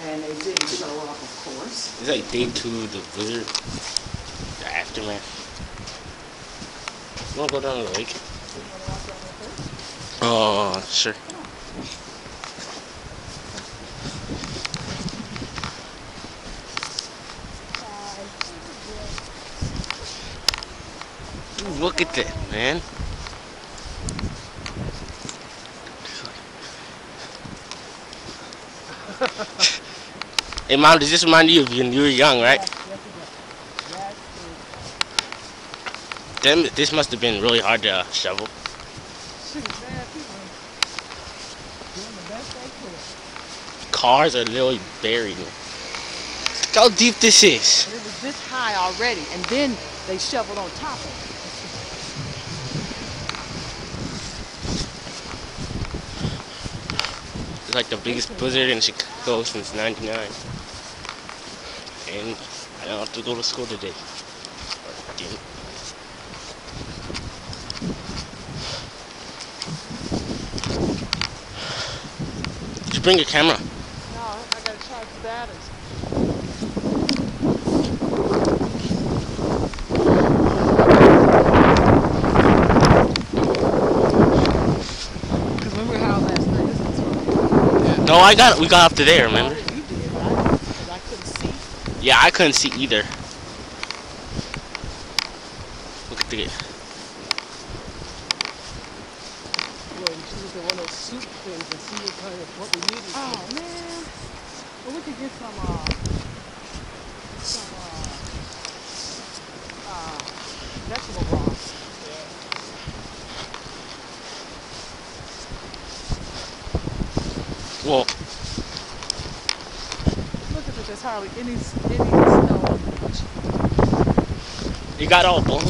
And they didn't show up, of course. It's like day 2 of the blizzard, the aftermath. You wanna go down to the lake? You want to walk down there first? Oh, sure. Look at that, man. Hey, Mom, does this remind you of when you were young, right? Yes, yes, it does. Yes, it Damn, this must have been really hard to shovel. does. Shoot, man, people doing the best they could. Cars are literally buried. Look how deep this is. And it was this high already, and then they shoveled on top of it. It's like the biggest blizzard in Chicago since '99. And I don't have to go to school today. Or didn't. Did you bring your camera? No, I gotta charge the batteries. Because remember how last night this was right? No, we got up to there, remember? You did, right? Because I couldn't see. Yeah, I couldn't see either. Look at the Well, you should look at one of those soup things and see what kind of what we needed. Oh, man. Well, we could get some vegetable broth. well, Look at this, there's hardly any snow on the beach. it got all blown.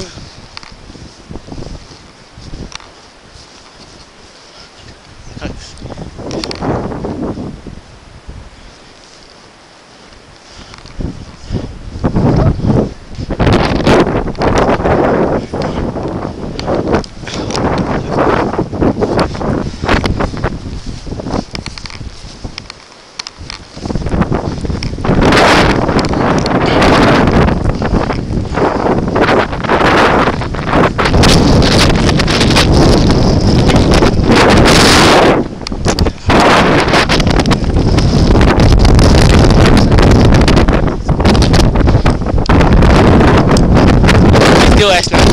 Still that's not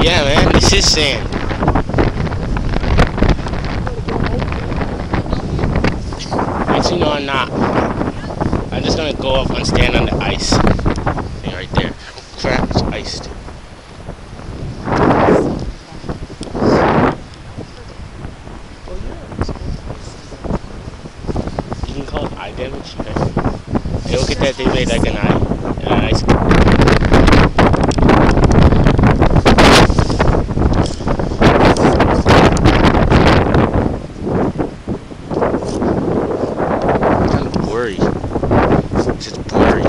Yeah, man, this is sand. Actually, no, I'm not. I'm just gonna go up and stand on the ice thing right there. Oh, crap, it's iced. You can call it eye damage. Hey, look at that, they made like an ice. It's just blurry.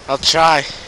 I'll try.